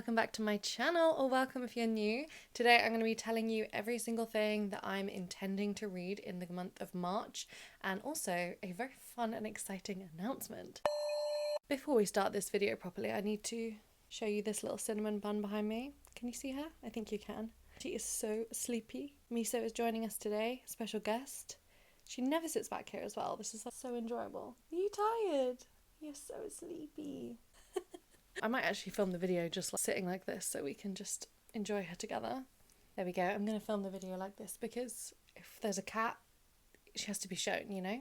welcome back to my channel, or welcome if you're new. Today I'm going to be telling you every single thing that I'm intending to read in the month of March, and also a very fun and exciting announcement. Before we start this video properly, I need to show you this little cinnamon bun behind me. Can you see her? I think you can. She is so sleepy. Miso is joining us today, special guest. She never sits back here as well. This is so enjoyable. Are you tired? You're so sleepy. I might actually film the video just sitting like this so we can just enjoy her together. There we go. I'm going to film the video like this because if there's a cat, she has to be shown, you know?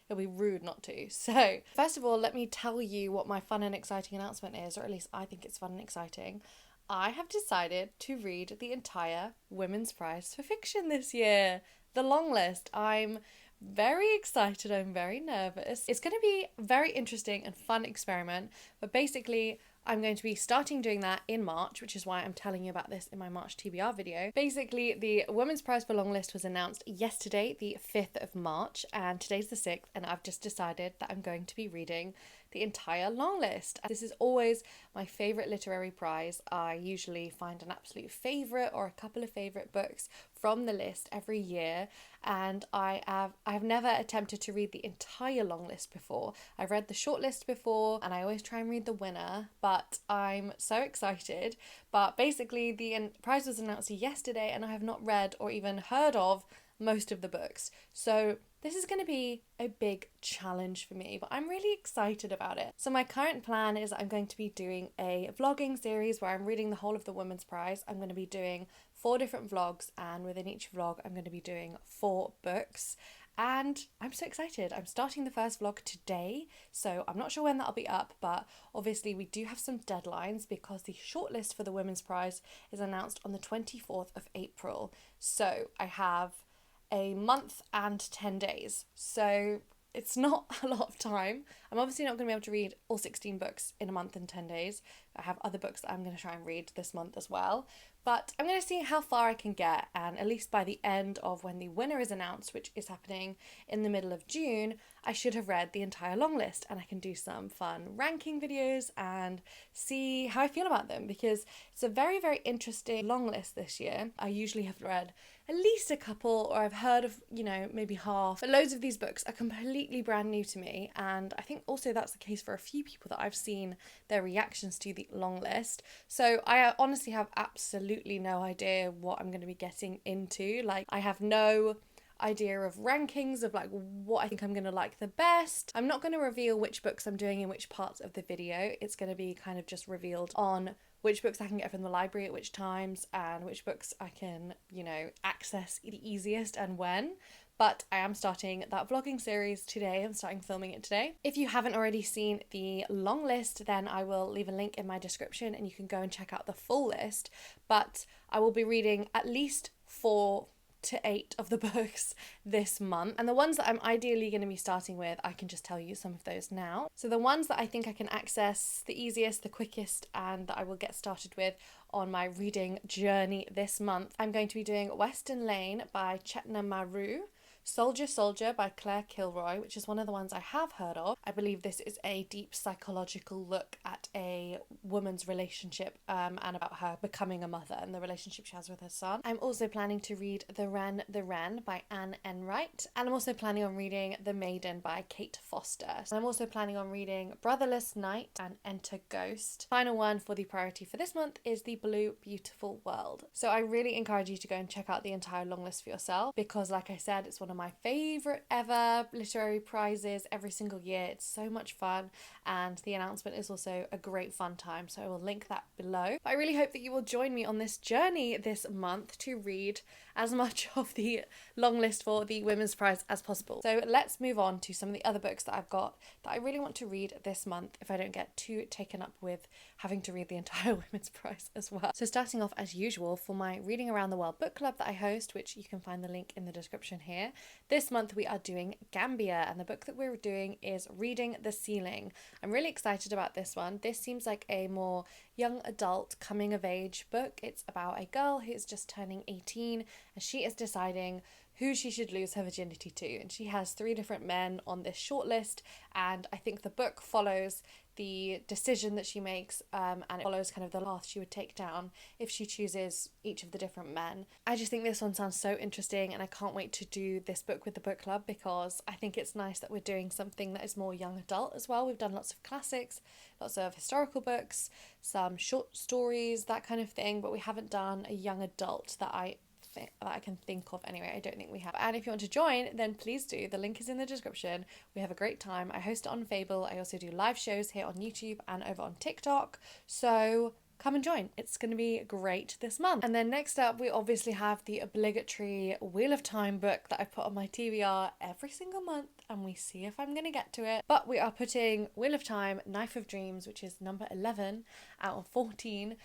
It'll be rude not to. So, first of all, let me tell you what my fun and exciting announcement is, or at least I think it's fun and exciting. I have decided to read the entire Women's Prize for Fiction this year. The Longlist. I'm very excited. I'm very nervous. It's going to be a very interesting and fun experiment, but basically I'm going to be starting doing that in March, which is why I'm telling you about this in my March TBR video. Basically, the Women's Prize for Longlist was announced yesterday, the 5th of March, and today's the 6th, and I've just decided that I'm going to be reading the entire Longlist. This is always my favourite literary prize. I usually find an absolute favourite or a couple of favourite books from the list every year, and I have never attempted to read the entire Longlist before. I've read the shortlist before, and I always try and read the winner, but I'm so excited. But basically, the prize was announced yesterday, and I have not read or even heard of most of the books. So this is going to be a big challenge for me, but I'm really excited about it. So my current plan is I'm going to be doing a vlogging series where I'm reading the whole of the Women's Prize. I'm going to be doing 4 different vlogs, and within each vlog I'm going to be doing 4 books. And I'm so excited. I'm starting the first vlog today, so I'm not sure when that'll be up, but obviously we do have some deadlines because the shortlist for the Women's Prize is announced on the 24th of April. So I have a month and 10 days. So it's not a lot of time. I'm obviously not going to be able to read all 16 books in a month and 10 days. I have other books that I'm going to try and read this month as well. But I'm going to see how far I can get, and at least by the end of when the winner is announced, which is happening in the middle of June, I should have read the entire Longlist, and I can do some fun ranking videos and see how I feel about them, because it's a very, very interesting Longlist this year. I usually have read at least a couple, or I've heard of, maybe half. But loads of these books are completely brand new to me, and I think also that's the case for a few people that I've seen their reactions to the Longlist. So I honestly have absolutely no idea what I'm going to be getting into. Like, I have no idea of rankings of what I think I'm going to like the best. I'm not going to reveal which books I'm doing in which parts of the video. It's going to be kind of just revealed on which books I can get from the library at which times, and which books I can, access the easiest and when. But I am starting that vlogging series today. I'm starting filming it today. If you haven't already seen the long list, then I will leave a link in my description and you can go and check out the full list. But I will be reading at least 4 to 8 of the books this month, and the ones that I'm ideally going to be starting with, I can just tell you some of those now. So the ones that I think I can access the easiest, the quickest, and that I will get started with on my reading journey this month, I'm going to be doing Western Lane by Chetna Maru, Soldier Soldier by Claire Kilroy, which is one of the ones I have heard of. I believe this is a deep psychological look at a woman's relationship and about her becoming a mother and the relationship she has with her son. I'm also planning to read The Wren by Anne Enright, and I'm also planning on reading The Maiden by Kate Foster. And I'm also planning on reading Brotherless Night and Enter Ghost. Final one for the priority for this month is The Blue Beautiful World. So I really encourage you to go and check out the entire long list for yourself, because like I said, it's one of my favourite ever literary prizes every single year. It's so much fun, and the announcement is also a great fun time, so I will link that below. But I really hope that you will join me on this journey this month to read as much of the long list for the Women's Prize as possible. So let's move on to some of the other books that I've got that I really want to read this month if I don't get too taken up with having to read the entire Women's Prize as well. So starting off as usual for my Reading Around the World book club that I host, which you can find the link in the description here. This month we are doing Gambia, and the book that we're doing is Reading the Ceiling. I'm really excited about this one. This seems like a more young adult coming of age book. It's about a girl who is just turning 18 and she is deciding who she should lose her virginity to, and she has 3 different men on this shortlist, and I think the book follows the decision that she makes, and it follows kind of the path she would take down if she chooses each of the different men. I just think this one sounds so interesting, and I can't wait to do this book with the book club, because I think it's nice that we're doing something that is more young adult as well. We've done lots of classics, lots of historical books, some short stories, that kind of thing, but we haven't done a young adult that I can think of anyway. I don't think we have. And if you want to join, then please do. The link is in the description. We have a great time. I host it on Fable. I also do live shows here on YouTube and over on TikTok. So come and join. It's going to be great this month. And then next up, we obviously have the obligatory Wheel of Time book that I put on my TBR every single month, and we see if I'm going to get to it. But we are putting Wheel of Time, Knife of Dreams, which is number 11 out of 14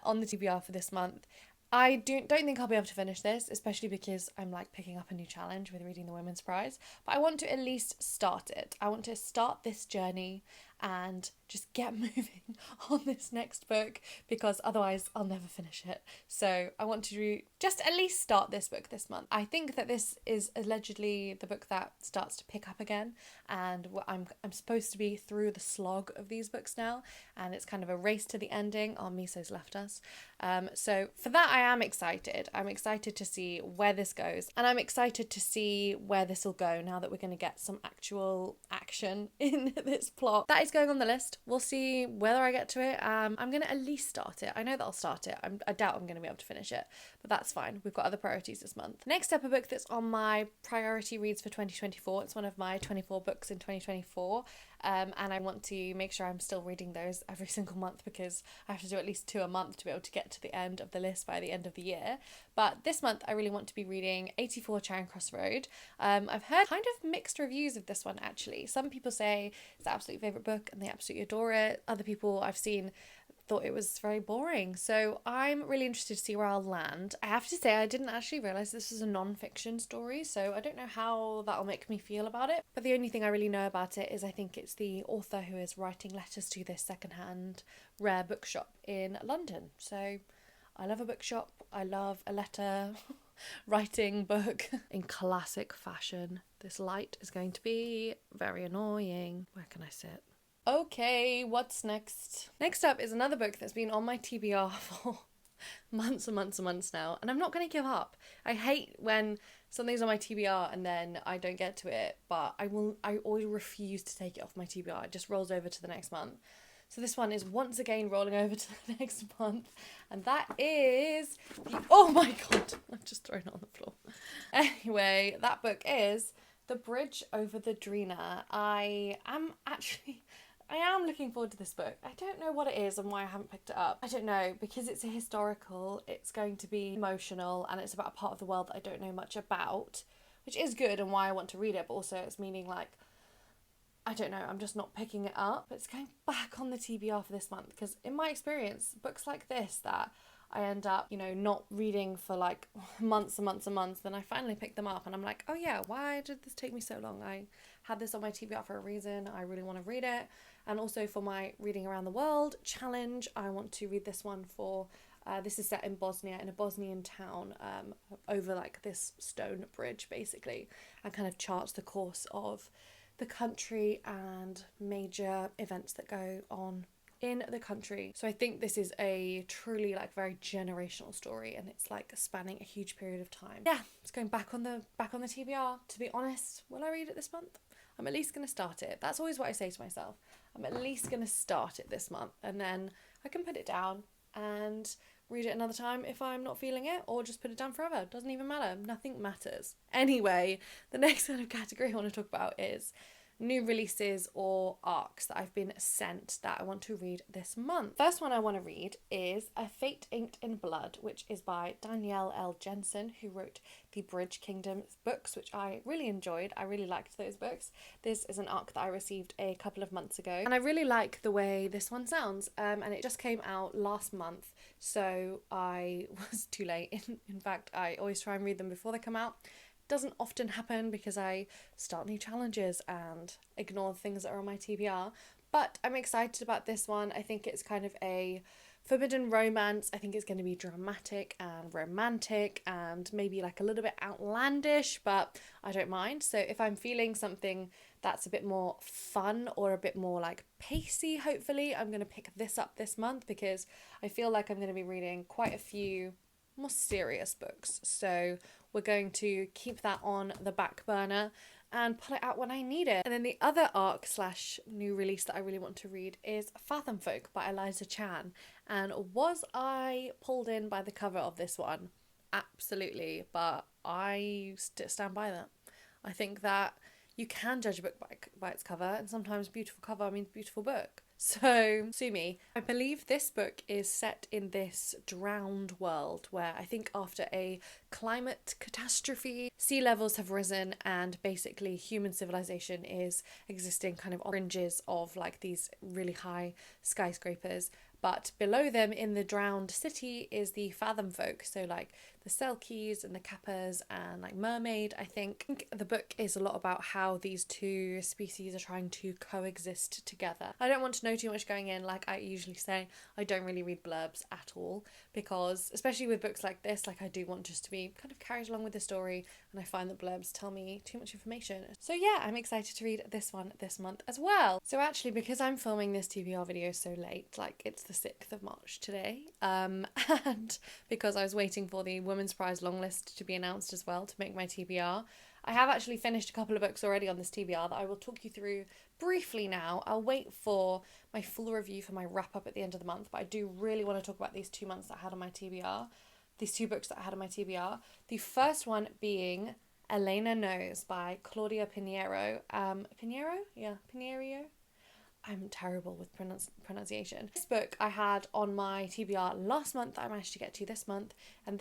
on the TBR for this month. I don't think I'll be able to finish this, especially because I'm like picking up a new challenge with reading the Women's Prize, but I want to at least start it. I want to start this journey and just get moving on this next book, because otherwise I'll never finish it. So I want to just at least start this book this month. I think that this is allegedly the book that starts to pick up again, and I'm supposed to be through the slog of these books now, and it's kind of a race to the ending. Our Miso's left us. So for that I am excited. I'm excited to see where this goes, and I'm excited to see where this will go now that we're going to get some actual action in this plot. That is going on the list. We'll see whether I get to it. I'm going to at least start it. I know that I'll start it. I doubt I'm going to be able to finish it, but that's fine. We've got other priorities this month. Next up, a book that's on my priority reads for 2024. It's one of my 24 books in 2024. And I want to make sure I'm still reading those every single month, because I have to do at least 2 a month to be able to get to the end of the list by the end of the year. But this month I really want to be reading 84 Charing Cross Road. I've heard kind of mixed reviews of this one actually. Some people say it's their absolute favourite book and they absolutely adore it. Other people I've seen thought it was very boring. So I'm really interested to see where I'll land. I have to say I didn't actually realise this was a non-fiction story, so I don't know how that'll make me feel about it. But the only thing I really know about it is I think it's the author who is writing letters to this secondhand rare bookshop in London. So I love a bookshop. I love a letter writing book in classic fashion. This light is going to be very annoying. Where can I sit? Okay, what's next? Next up is another book that's been on my TBR for months and months and months now, and I'm not going to give up. I hate when something's on my TBR and then I don't get to it, but I always refuse to take it off my TBR. It just rolls over to the next month. So this one is once again rolling over to the next month, and that is oh my god, I've just thrown it on the floor. Anyway, that book is The Bridge Over the Drina. I am looking forward to this book. I don't know what it is and why I haven't picked it up. I don't know, because it's a historical, it's going to be emotional, and it's about a part of the world that I don't know much about, which is good and why I want to read it, but also it's meaning like, I don't know, I'm just not picking it up. But it's going back on the TBR for this month, because in my experience, books like this that I end up, not reading for like months and months and months, then I finally pick them up and I'm like, oh yeah, why did this take me so long? I had this on my TBR for a reason. I really want to read it. And also for my Reading Around the World challenge, I want to read this one for, this is set in Bosnia, in a Bosnian town, over like this stone bridge basically, and kind of charts the course of the country and major events that go on in the country. So I think this is a truly like very generational story, and it's like spanning a huge period of time. Yeah, it's going back on the TBR. To be honest, will I read it this month? I'm at least going to start it. That's always what I say to myself. I'm at least going to start it this month, and then I can put it down and read it another time if I'm not feeling it, or just put it down forever. Doesn't even matter. Nothing matters. Anyway, the next kind of category I want to talk about is new releases or arcs that I've been sent that I want to read this month. First one I want to read is A Fate Inked in Blood, which is by Danielle L. Jensen, who wrote the Bridge Kingdom books, which I really enjoyed. I really liked those books. This is an arc that I received a couple of months ago, and I really like the way this one sounds, and it just came out last month, so I was too late. In fact, I always try and read them before they come out. Doesn't often happen because I start new challenges and ignore the things that are on my TBR, but I'm excited about this one. I think it's kind of a forbidden romance. I think it's going to be dramatic and romantic and maybe like a little bit outlandish, but I don't mind. So if I'm feeling something that's a bit more fun or a bit more like pacey, hopefully, I'm going to pick this up this month, because I feel like I'm going to be reading quite a few more serious books. So we're going to keep that on the back burner and pull it out when I need it. And then the other arc slash new release that I really want to read is Fathom Folk by Eliza Chan. And was I pulled in by the cover of this one? Absolutely, but I stand by that. I think that you can judge a book by its cover, and sometimes beautiful cover means beautiful book. So, sue me. I believe this book is set in this drowned world where I think after a climate catastrophe, sea levels have risen and basically human civilization is existing kind of on fringes of like these really high skyscrapers. But below them in the drowned city is the Fathom folk, so like the Selkies and the Kappas and like Mermaid. I think the book is a lot about how these two species are trying to coexist together. I don't want to know too much going in. Like I usually say, I don't really read blurbs at all, because especially with books like this, like I do want just to be kind of carried along with the story, and I find that blurbs tell me too much information. So yeah, I'm excited to read this one this month as well. So actually, because I'm filming this TBR video so late, like it's the 6th of March today, and because I was waiting for the Women's Prize Longlist to be announced as well to make my TBR, I have actually finished a couple of books already on this TBR that I will talk you through briefly now. I'll wait for my full review for my wrap up at the end of the month, but I do really want to talk about these 2 months that I had on my TBR, these 2 books that I had on my TBR. The first one being Elena Knows by Claudia Pinheiro. Pinheiro? I'm terrible with pronunciation. This book I had on my TBR last month that I managed to get to this month, and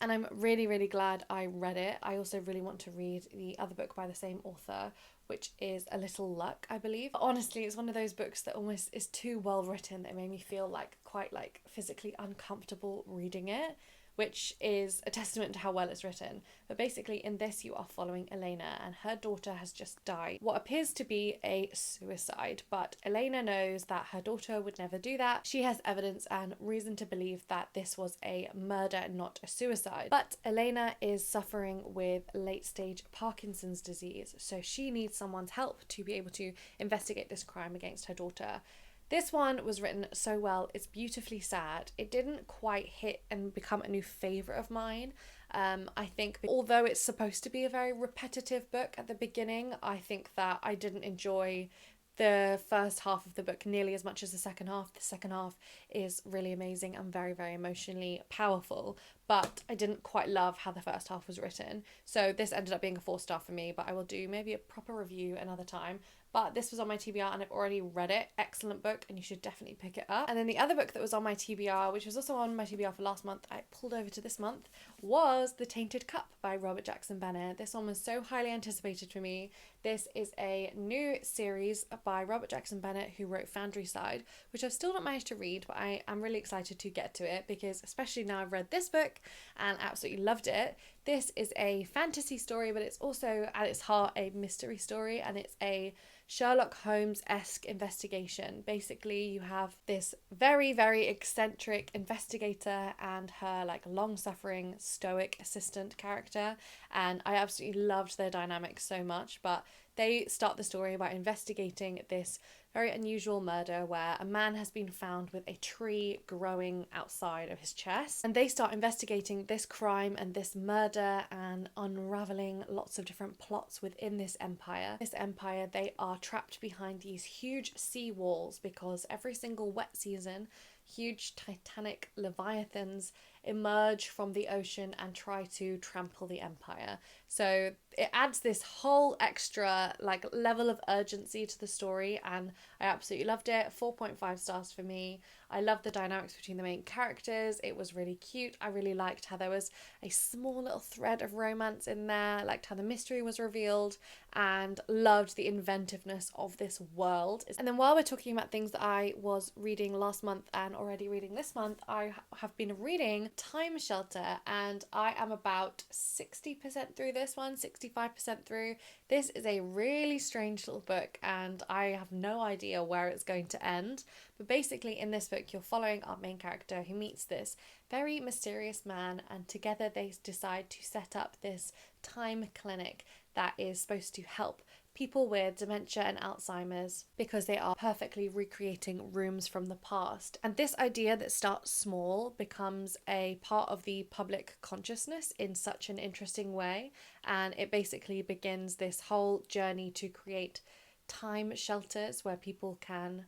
I'm really, really glad I read it. I also really want to read the other book by the same author, which is A Little Luck, I believe. But honestly, it's one of those books that almost is too well written that it made me feel like quite like physically uncomfortable reading it, which is a testament to how well it's written. But basically in this you are following Elena, and her daughter has just died. What appears to be a suicide, but Elena knows that her daughter would never do that. She has evidence and reason to believe that this was a murder, not a suicide. But Elena is suffering with late stage Parkinson's disease, so she needs someone's help to be able to investigate this crime against her daughter. This one was written so well. It's beautifully sad. It didn't quite hit and become a new favourite of mine. I think although it's supposed to be a very repetitive book at the beginning, I think that I didn't enjoy the first half of the book nearly as much as the second half. The second half is really amazing and very, very emotionally powerful, but I didn't quite love how the first half was written. So this ended up being a 4-star for me, but I will do maybe a proper review another time. But this was on my TBR and I've already read it. Excellent book, and you should definitely pick it up. And then the other book that was on my TBR, which was also on my TBR for last month, I pulled over to this month, was The Tainted Cup by Robert Jackson Bennett. This one was so highly anticipated for me. This is a new series by Robert Jackson Bennett, who wrote Foundry Side, which I've still not managed to read, but I am really excited to get to it, because especially now I've read this book and absolutely loved it. This is a fantasy story, but it's also at its heart a mystery story, and it's a Sherlock Holmes-esque investigation. Basically, you have this very, very eccentric investigator and her like long-suffering stoic assistant character, and I absolutely loved their dynamic so much. But they start the story by investigating this very unusual murder where a man has been found with a tree growing outside of his chest. And they start investigating this crime and this murder and unraveling lots of different plots within this empire. This empire, they are trapped behind these huge sea walls because every single wet season, huge titanic leviathans emerge from the ocean and try to trample the empire. So it adds this whole extra like level of urgency to the story, and I absolutely loved it. 4.5 stars for me. I loved the dynamics between the main characters. It was really cute. I really liked how there was a small little thread of romance in there. I liked how the mystery was revealed, and loved the inventiveness of this world. And then while we're talking about things that I was reading last month and already reading this month, I have been reading Time Shelter, and I am about 60% through this one, 65% through. This is a really strange little book, and I have no idea where it's going to end. But basically in this book, you're following our main character who meets this very mysterious man, and together they decide to set up this time clinic that is supposed to help people with dementia and Alzheimer's because they are perfectly recreating rooms from the past. And this idea that starts small becomes a part of the public consciousness in such an interesting way. And it basically begins this whole journey to create time shelters where people can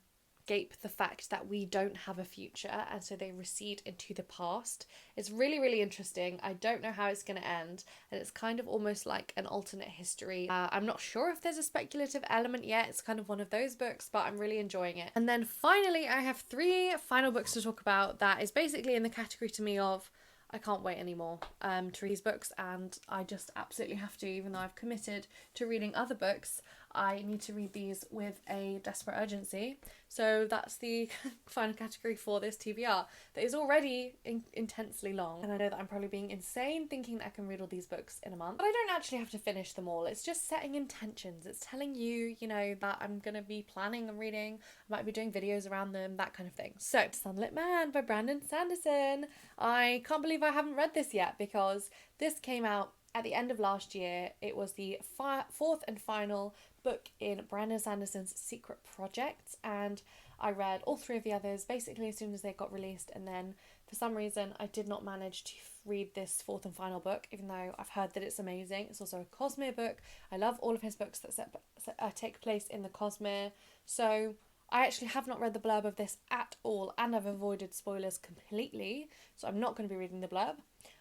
escape the fact that we don't have a future, and so they recede into the past. It's really, really interesting. I don't know how it's going to end, and it's kind of almost like an alternate history. I'm not sure if there's a speculative element yet. It's kind of one of those books, but I'm really enjoying it. And then finally, I have 3 final books to talk about that is basically in the category to me of I can't wait anymore to read these books, and I just absolutely have to. Even though I've committed to reading other books, I need to read these with a desperate urgency. So that's the final category for this TBR that is already intensely long. And I know that I'm probably being insane thinking that I can read all these books in a month. But I don't actually have to finish them all. It's just setting intentions. It's telling you, that I'm going to be planning on reading. I might be doing videos around them, that kind of thing. So, Sunlit Man by Brandon Sanderson. I can't believe I haven't read this yet because this came out at the end of last year. It was the 4th and final book in Brandon Sanderson's Secret Projects, and I read all 3 of the others basically as soon as they got released, and then for some reason I did not manage to read this 4th and final book, even though I've heard that it's amazing. It's also a Cosmere book. I love all of his books that take place in the Cosmere, so I actually have not read the blurb of this at all, and I've avoided spoilers completely, so I'm not going to be reading the blurb.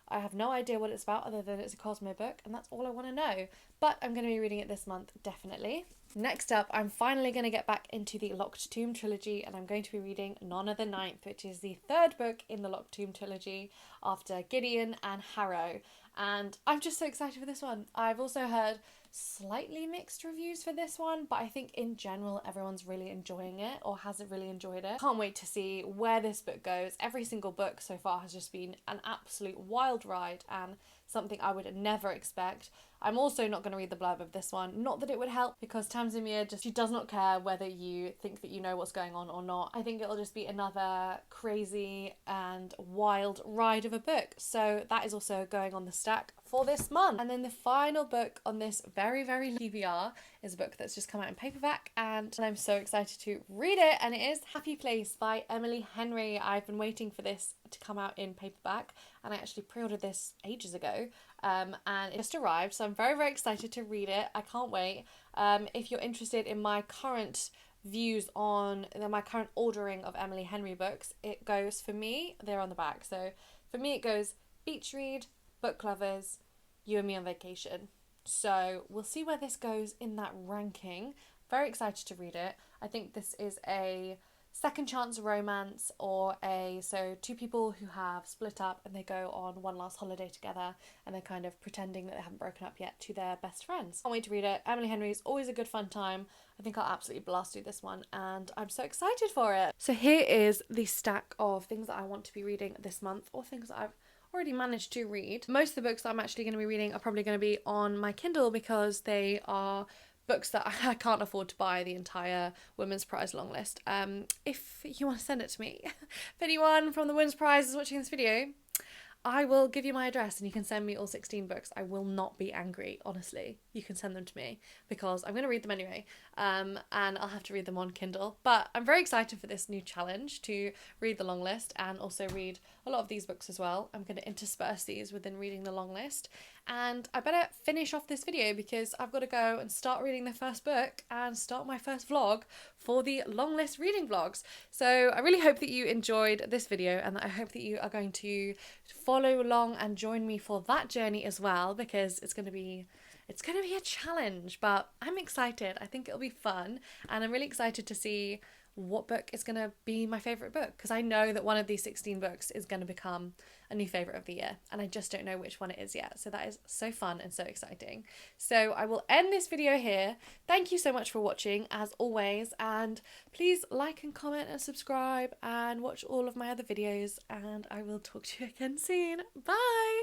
I have no idea what it's about other than it's a Cosmo book, and that's all I want to know. But I'm going to be reading it this month, definitely. Next up, I'm finally going to get back into the Locked Tomb trilogy, and I'm going to be reading Nonna the Ninth, which is the 3rd book in the Locked Tomb trilogy after Gideon and Harrow. And I'm just so excited for this one. I've also heard slightly mixed reviews for this one, but I think in general everyone's really enjoying it or hasn't really enjoyed it. Can't wait to see where this book goes. Every single book so far has just been an absolute wild ride and something I would never expect. I'm also not going to read the blurb of this one. Not that it would help, because Tamsin she does not care whether you think that you know what's going on or not. I think it'll just be another crazy and wild ride of a book. So that is also going on the stack for this month. And then the final book on this very, very TBR is a book that's just come out in paperback, and I'm so excited to read it, and it is Happy Place by Emily Henry. I've been waiting for this to come out in paperback, and I actually pre-ordered this ages ago, and it just arrived, so I'm very, very excited to read it. I can't wait. If you're interested in my current views on my current ordering of Emily Henry books, it goes, for me, they're on the back, so for me it goes Beach Read, Book Lovers, You and Me on Vacation. So we'll see where this goes in that ranking. Very excited to read it. I think this is a second chance romance, so 2 people who have split up and they go on one last holiday together, and they're kind of pretending that they haven't broken up yet to their best friends. Can't wait to read it. Emily Henry is always a good fun time. I think I'll absolutely blast through this one, and I'm so excited for it. So here is the stack of things that I want to be reading this month, or things that I've already managed to read. Most of the books that I'm actually going to be reading are probably going to be on my Kindle, because they are books that I can't afford to buy the entire Women's Prize long list. If you want to send it to me, if anyone from the Women's Prize is watching this video, I will give you my address and you can send me all 16 books. I will not be angry, honestly. You can send them to me because I'm going to read them anyway, and I'll have to read them on Kindle. But I'm very excited for this new challenge to read the long list and also read a lot of these books as well. I'm going to intersperse these within reading the long list. And I better finish off this video because I've got to go and start reading the first book and start my first vlog for the long list reading vlogs. So I really hope that you enjoyed this video, and that I hope that you are going to follow along and join me for that journey as well, because it's going to be a challenge, but I'm excited. I think it'll be fun, and I'm really excited to see what book is going to be my favourite book, because I know that one of these 16 books is going to become a new favourite of the year, and I just don't know which one it is yet. So that is so fun and so exciting. So I will end this video here. Thank you so much for watching, as always, and please like and comment and subscribe and watch all of my other videos, and I will talk to you again soon. Bye!